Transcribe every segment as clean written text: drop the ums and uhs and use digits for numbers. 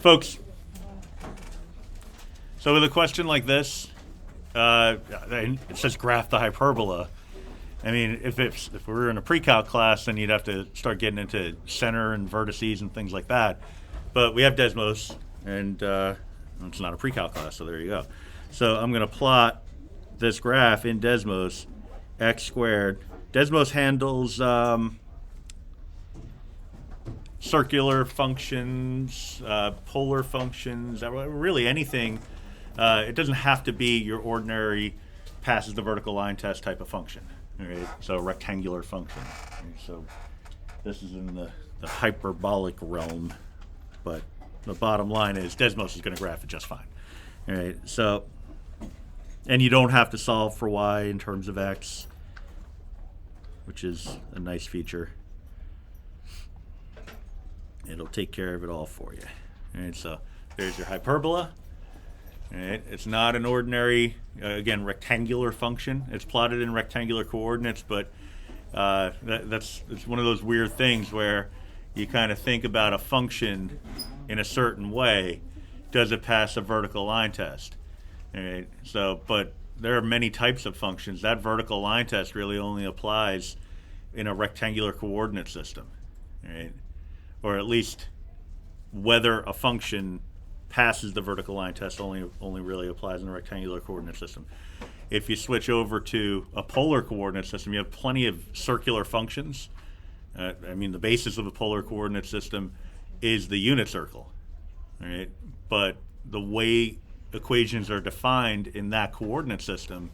Folks, so with a question like this, it says graph the hyperbola. I mean, if we were in a pre-calc class, then you'd have to start getting into center and vertices and things like that. But we have Desmos, and it's not a pre-calc class, so there you go. So I'm going to plot this graph in Desmos, x squared. Desmos handles circular functions, polar functions, really anything. It doesn't have to be your ordinary passes the vertical line test type of function. Right? So rectangular function. So this is in the hyperbolic realm, but the bottom line is Desmos is going to graph it just fine. All right. So, and you don't have to solve for y in terms of x, which is a nice feature. It'll take care of it all for you. All right. So there's your hyperbola. Right. It's not an ordinary, again, rectangular function. It's plotted in rectangular coordinates, but it's one of those weird things where you kind of think about a function in a certain way. Does it pass a vertical line test? Right. So, but there are many types of functions. That vertical line test really only applies in a rectangular coordinate system, right? Or at least whether a function passes the vertical line test only really applies in a rectangular coordinate system. If you switch over to a polar coordinate system, you have plenty of circular functions. I mean, the basis of the polar coordinate system is the unit circle, right? But the way equations are defined in that coordinate system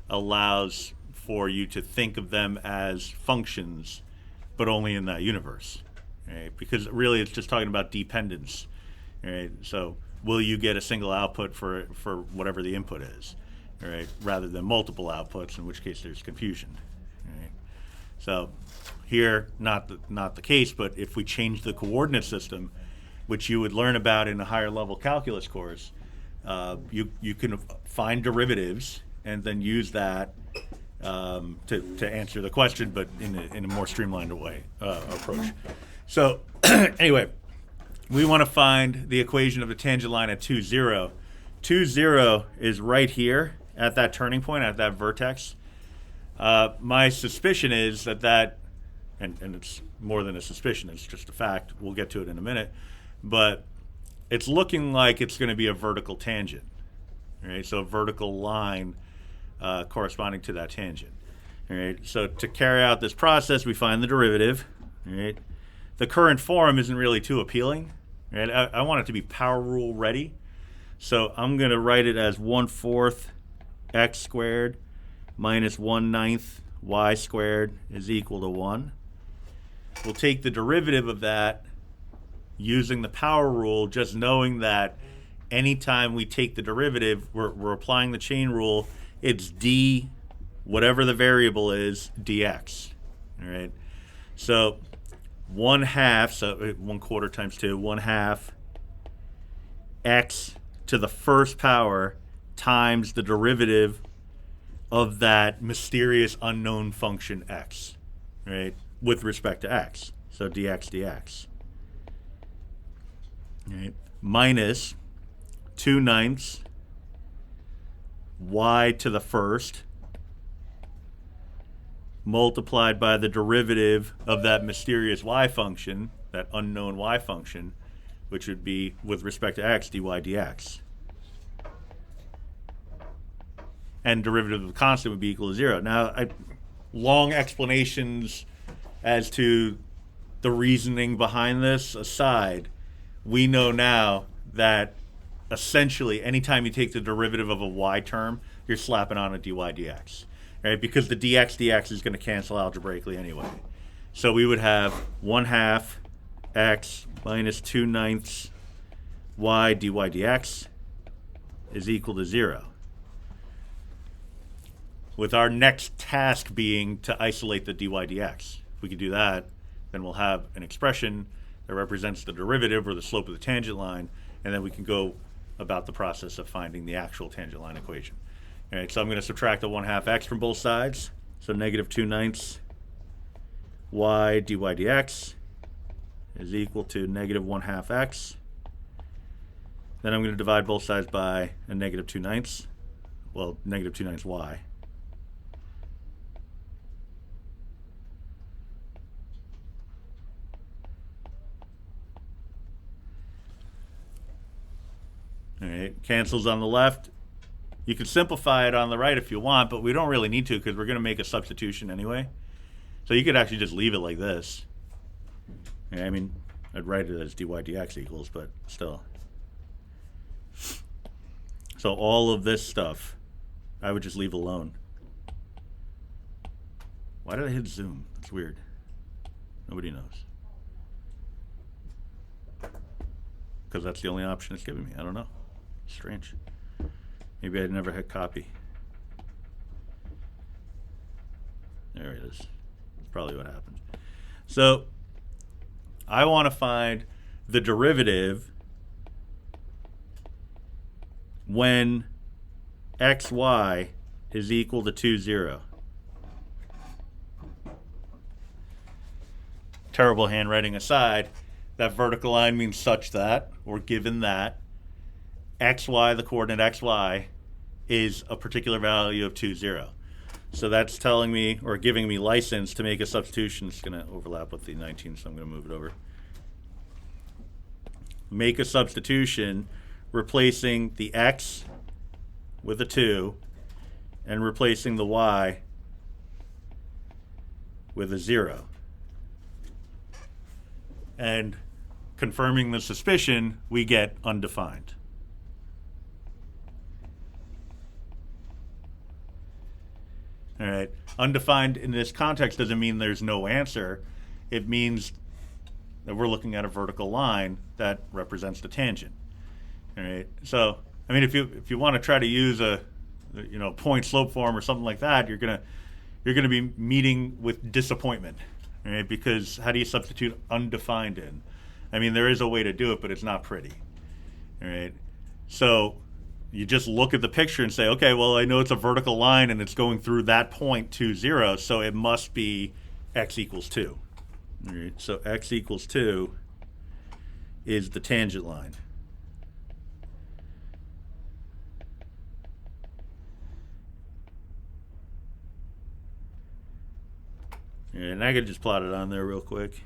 allows for you to think of them as functions, but only in that universe, right? Because really it's just talking about dependence. Right. So will you get a single output for whatever the input is, right? Rather than multiple outputs, in which case there's confusion. Right? So here, not the case, but if we change the coordinate system, which you would learn about in a higher level calculus course, you can find derivatives and then use that to answer the question, but in a more streamlined way approach. So anyway. We want to find the equation of the tangent line at 2, 0. 2, 0 is right here at that turning point, at that vertex. My suspicion is that and it's more than a suspicion, it's just a fact. We'll get to it in a minute. But it's looking like it's going to be a vertical tangent. Right? So a vertical line corresponding to that tangent. All right? So to carry out this process, we find the derivative. All right? The current form isn't really too appealing. Right? I want it to be power rule ready. So I'm going to write it as 1/4 x squared minus 1/9 y squared is equal to 1. We'll take the derivative of that using the power rule, just knowing that anytime we take the derivative, we're applying the chain rule. It's d, whatever the variable is, dx. All right? So 1/2, so 1/4 times 2, 1/2 x to the first power times the derivative of that mysterious unknown function x, right, with respect to x. So dx. Right, minus 2/9 y to the first multiplied by the derivative of that mysterious y function, that unknown y function, which would be, with respect to x, dy dx. And derivative of the constant would be equal to 0. Now, long explanations as to the reasoning behind this aside, we know now that essentially anytime you take the derivative of a y term, you're slapping on a dy dx. Right, because the dx is going to cancel algebraically anyway. So we would have 1/2 x minus 2/9 y dy dx is equal to 0. With our next task being to isolate the dy dx. If we could do that, then we'll have an expression that represents the derivative or the slope of the tangent line, and then we can go about the process of finding the actual tangent line equation. All right, so I'm going to subtract the 1/2 x from both sides. So negative 2/9 y dy dx is equal to negative 1/2 x Then I'm going to divide both sides by a negative 2/9. Well, negative 2/9 y. All right, cancels on the left. You can simplify it on the right if you want, but we don't really need to because we're going to make a substitution anyway. So you could actually just leave it like this. Yeah, I mean, I'd write it as dy dx equals, but still. So all of this stuff, I would just leave alone. Why did I hit zoom? That's weird. Nobody knows. Because that's the only option it's giving me. I don't know. Strange. Maybe I'd never hit copy. There it is. That's probably what happened. So I want to find the derivative when xy is equal to 2, 0. Terrible handwriting aside, that vertical line means such that, or given that, xy, the coordinate xy, is a particular value of 2, 0. So that's telling me, or giving me license to make a substitution. It's going to overlap with the 19, so I'm going to move it over. Make a substitution replacing the x with a 2 and replacing the y with a 0. And confirming the suspicion, we get undefined. All right. Undefined in this context doesn't mean there's no answer. It means that we're looking at a vertical line that represents the tangent. All right. So, I mean, if you want to try to use a point slope form or something like that, you're gonna be meeting with disappointment, right? Because how do you substitute undefined in? I mean, there is a way to do it, but it's not pretty. All right. So you just look at the picture and say, okay, well, I know it's a vertical line and it's going through that point 2, 0, so it must be x equals 2. All right. So x equals 2 is the tangent line. And I could just plot it on there real quick.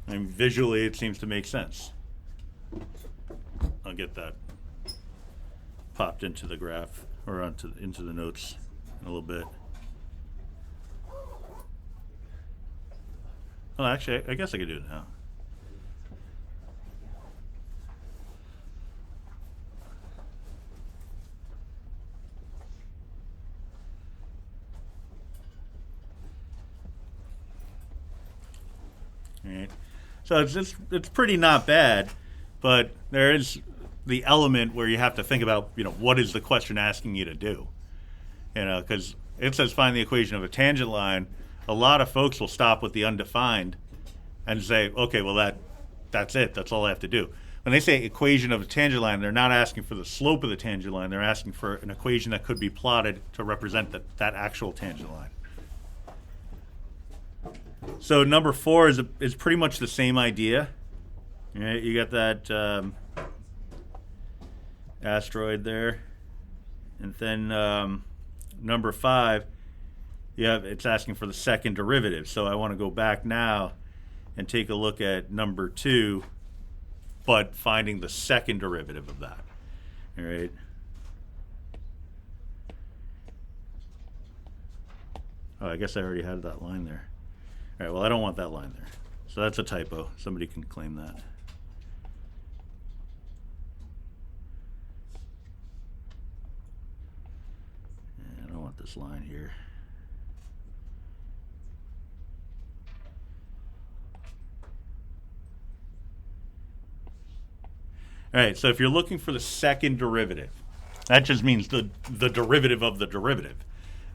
And visually, it seems to make sense. I'll get that popped into the graph, or into the notes in a little bit. Well, actually, I guess I could do it now. Right. So it's pretty not bad, but there is the element where you have to think about, what is the question asking you to do? Because it says find the equation of a tangent line. A lot of folks will stop with the undefined and say, okay, well that's it. That's all I have to do. When they say equation of a tangent line, they're not asking for the slope of the tangent line. They're asking for an equation that could be plotted to represent that actual tangent line. So number 4 is pretty much the same idea. Right, you got that asteroid there, and then number 5, it's asking for the second derivative. So I want to go back now and take a look at number 2, but finding the second derivative of that. All right. Oh, I guess I already had that line there. All right, well, I don't want that line there. So that's a typo. Somebody can claim that. And I don't want this line here. All right, so if you're looking for the second derivative, that just means the derivative of the derivative.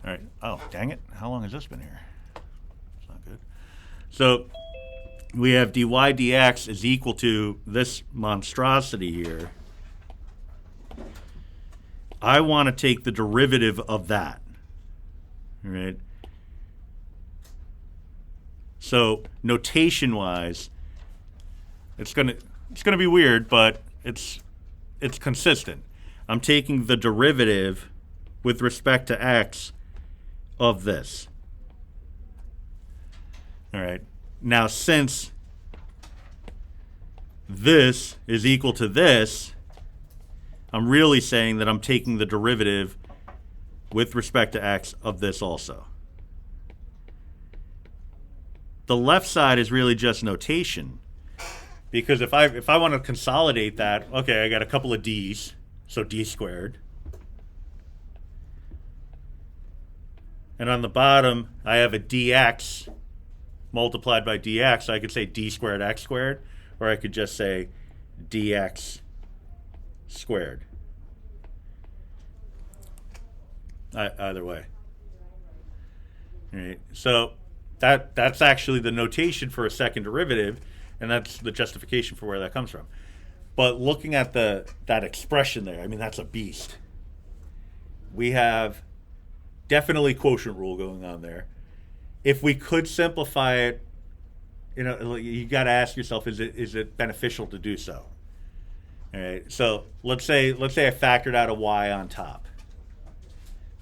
All right. Oh, dang it. How long has this been here? It's not good. So we have dy dx is equal to this monstrosity here. I want to take the derivative of that. All right. So notation-wise, It's gonna be weird, but it's consistent. I'm taking the derivative with respect to x of this. All right. Now, since this is equal to this, I'm really saying that I'm taking the derivative with respect to x of this also. The left side is really just notation, because if I want to consolidate that, okay, I got a couple of d's, so d squared. And on the bottom, I have a dx multiplied by dx. I could say d squared x squared, or I could just say dx squared. Either way. All right. So that's actually the notation for a second derivative, and that's the justification for where that comes from. But looking at that expression there, I mean, that's a beast. We have definitely quotient rule going on there. If we could simplify it, you got to ask yourself, is it beneficial to do so? All right. So let's say I factored out a y on top.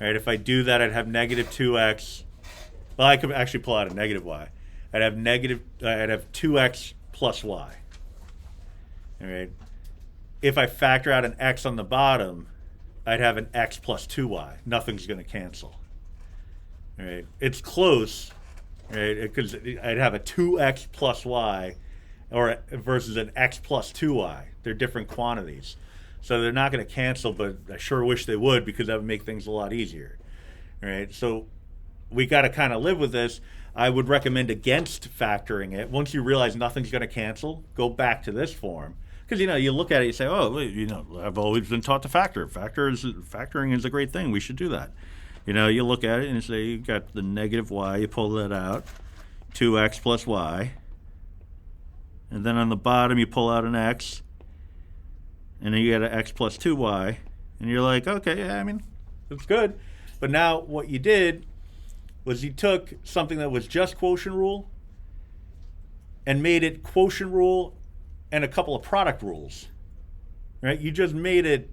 All right. If I do that, I'd have negative 2x. Well, I could actually pull out a negative y. I'd have 2x plus y. All right. If I factor out an x on the bottom, I'd have an x plus 2y. Nothing's going to cancel. All right. It's close, right? Because I'd have a 2x plus y versus an x plus 2y. They're different quantities. So they're not going to cancel, but I sure wish they would, because that would make things a lot easier. All right. So we got to kind of live with this. I would recommend against factoring it. Once you realize nothing's going to cancel, go back to this form. Because, you look at it, you say, oh, I've always been taught to factor. Factoring is a great thing. We should do that. You look at it and you say, you got the negative y, you pull that out, 2x plus y. And then on the bottom, you pull out an x. And then you get an x plus 2y. And you're like, okay, yeah, I mean, it's good. But now what you did was you took something that was just quotient rule and made it quotient rule and a couple of product rules, right? You just made it,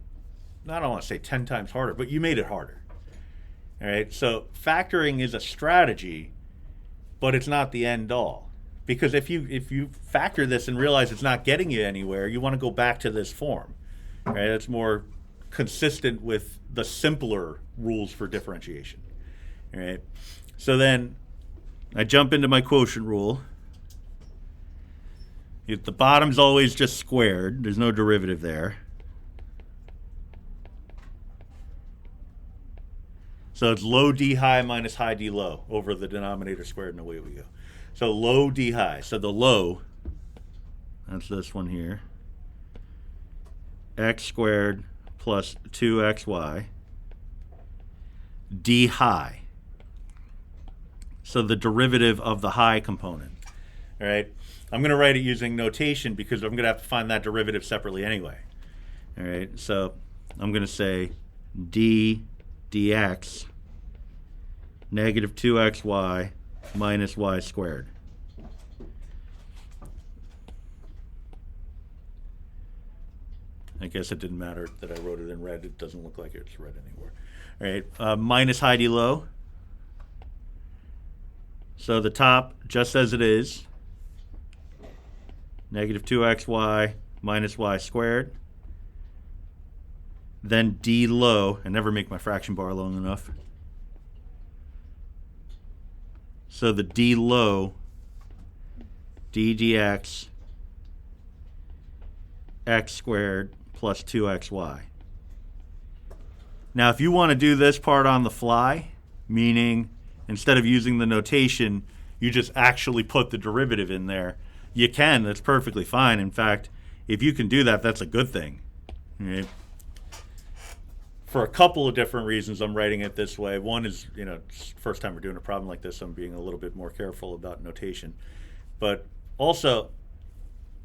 I don't want to say 10 times harder, but you made it harder. All right, so factoring is a strategy, but it's not the end all. Because if you factor this and realize it's not getting you anywhere, you want to go back to this form, right? It's more consistent with the simpler rules for differentiation. All right, so then I jump into my quotient rule. If the bottom's always just squared, there's no derivative there. So it's low d high minus high d low over the denominator squared, and away we go. So low d high. So the low, that's this one here, x squared plus 2xy, d high. So the derivative of the high component. All right. I'm going to write it using notation because I'm going to have to find that derivative separately anyway. All right. So I'm going to say d dx negative 2xy minus y squared. I guess it didn't matter that I wrote it in red. It doesn't look like it's red anymore. All right. Minus high d low. So the top, just as it is, negative 2xy minus y squared. Then d low, I never make my fraction bar long enough. So the d low, d dx, x squared plus 2xy. Now if you want to do this part on the fly, meaning instead of using the notation, you just actually put the derivative in there, you can. That's perfectly fine. In fact, if you can do that, that's a good thing. Right? For a couple of different reasons, I'm writing it this way. One is, it's the first time we're doing a problem like this, I'm being a little bit more careful about notation. But also,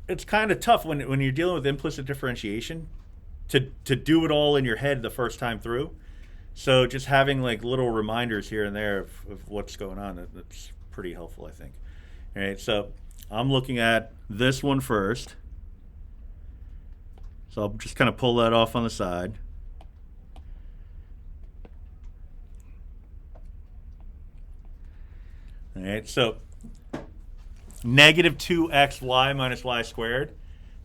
it's kind of tough when you're dealing with implicit differentiation to do it all in your head the first time through. So just having like little reminders here and there of what's going on, that's pretty helpful, I think. All right, so I'm looking at this one first. So I'll just kind of pull that off on the side. All right, so negative 2xy minus y squared,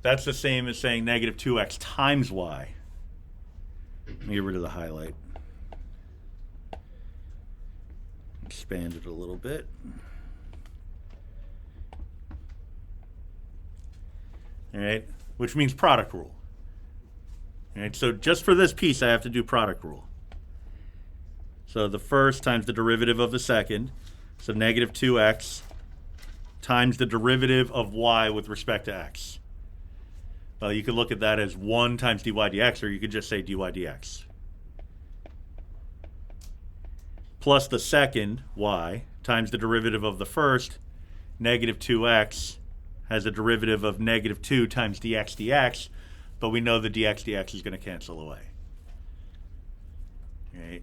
that's the same as saying negative 2x times y. Let me get rid of the highlight. Expand it a little bit. All right, which means product rule. All right, so just for this piece, I have to do product rule. So the first times the derivative of the second, so negative 2x times the derivative of y with respect to x. Well, you could look at that as 1 times dy dx, or you could just say dy dx. Plus the second, y, times the derivative of the first, negative 2x, has a derivative of negative 2 times dx dx, but we know the dx dx is going to cancel away. Right?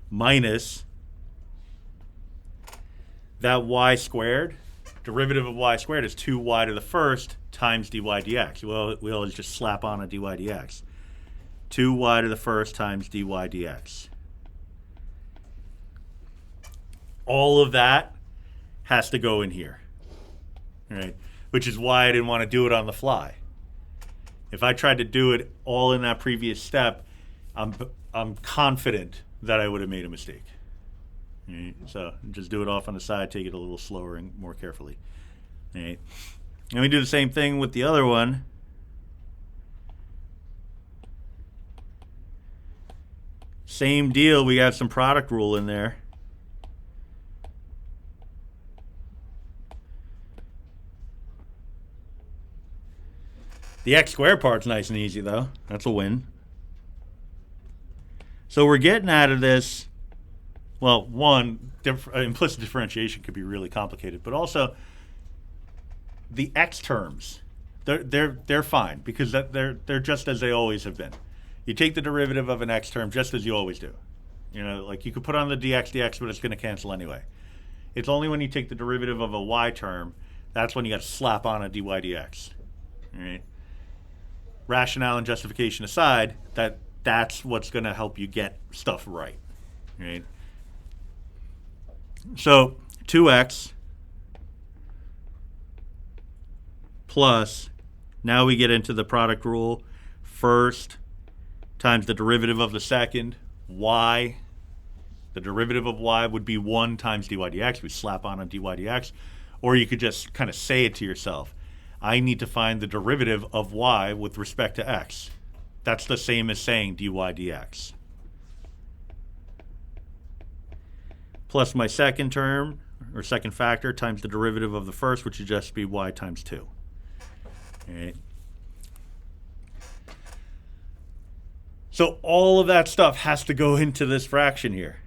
Minus that y squared, derivative of y squared is 2y to the first times dy dx. Well, we always just slap on a dy dx. 2y to the first times dy dx. All of that has to go in here, right? Which is why I didn't want to do it on the fly. If I tried to do it all in that previous step, I'm confident that I would have made a mistake. Right? So just do it off on the side, take it a little slower and more carefully. Right? And we do the same thing with the other one. Same deal, we got some product rule in there. The x squared part's nice and easy, though. That's a win. So we're getting out of this, well, one, implicit differentiation could be really complicated, but also the x terms, they're fine because they're just as they always have been. You take the derivative of an x term just as you always do. You know, like you could put on the dx dx, but it's going to cancel anyway. It's only when you take the derivative of a y term, that's when you got to slap on a dy dx. All right? Rationale and justification aside, that's what's going to help you get stuff right. Right? So 2x plus, now we get into the product rule, first times the derivative of the second, y. The derivative of y would be 1 times dy dx. We slap on a dy dx. Or you could just kind of say it to yourself. I need to find the derivative of y with respect to x. That's the same as saying dy dx. Plus my second term, or second factor, times the derivative of the first, which would just be y times 2. All right. So all of that stuff has to go into this fraction here.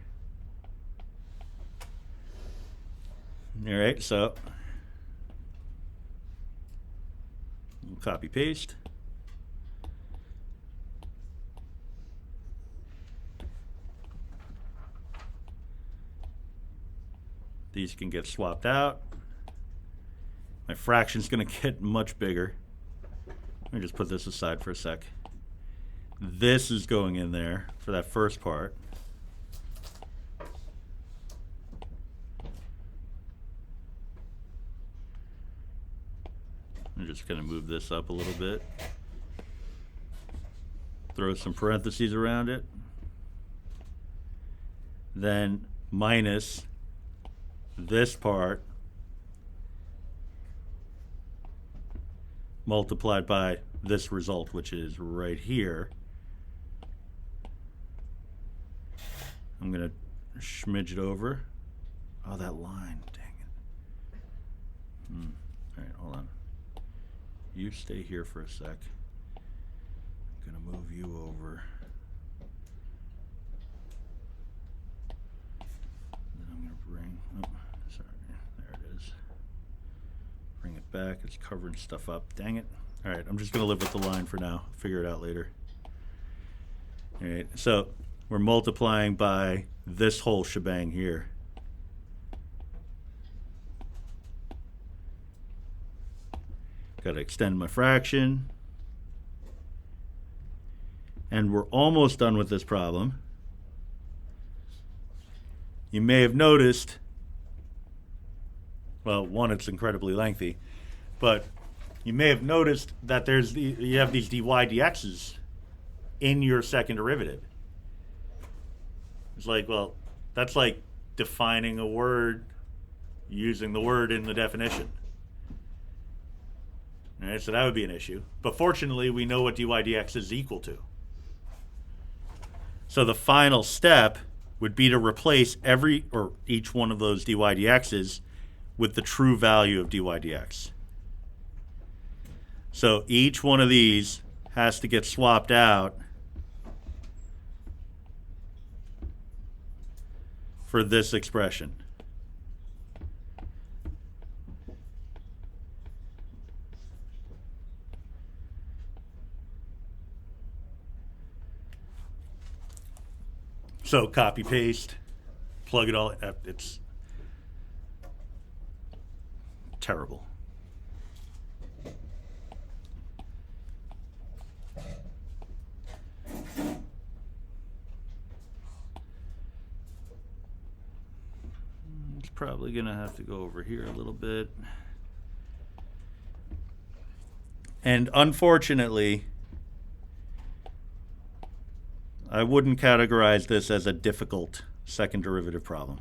All right, so copy paste. These can get swapped out. My fraction's going to get much bigger. Let me just put this aside for a sec. This is going in there for that first part. I'm just going to move this up a little bit. Throw some parentheses around it. Then minus this part multiplied by this result, which is right here. I'm going to smidge it over. Oh, that line. Dang it. All right, hold on. You stay here for a sec. I'm going to move you over. Then I'm going to bring, oh, sorry, there it is. Bring it back. It's covering stuff up. Dang it. All right, I'm just going to live with the line for now. Figure it out later. All right, so we're multiplying by this whole shebang here. Got to extend my fraction. And we're almost done with this problem. You may have noticed, well, one, it's incredibly lengthy, but you may have noticed that you have these dy dx's in your second derivative. It's like, well, that's like defining a word using the word in the definition. All right, so that would be an issue. But fortunately, we know what dy dx is equal to. So the final step would be to replace each one of those dy dx's with the true value of dy dx. So each one of these has to get swapped out for this expression. So copy paste, plug it all. It's terrible. It's probably going to have to go over here a little bit. And unfortunately, I wouldn't categorize this as a difficult second derivative problem.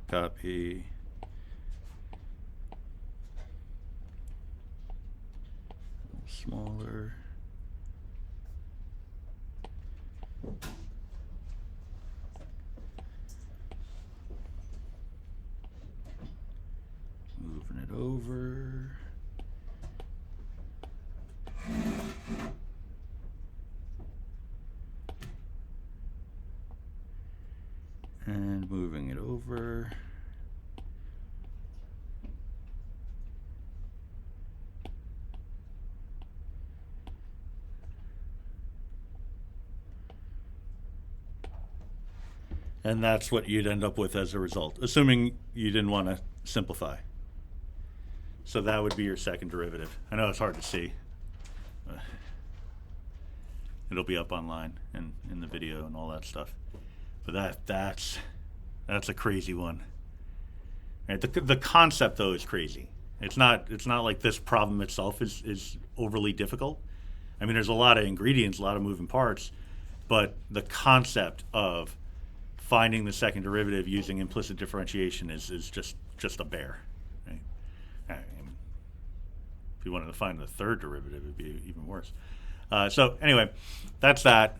Copy. Smaller. Moving it over. And moving it over. And that's what you'd end up with as a result, assuming you didn't want to simplify. So that would be your second derivative. I know it's hard to see. It'll be up online and in the video and all that stuff. But that's a crazy one. Right? The concept though is crazy. It's not like this problem itself is overly difficult. I mean, there's a lot of ingredients, a lot of moving parts, but the concept of finding the second derivative using implicit differentiation is just a bear. Right? If you wanted to find the third derivative, it'd be even worse. So anyway, that's that.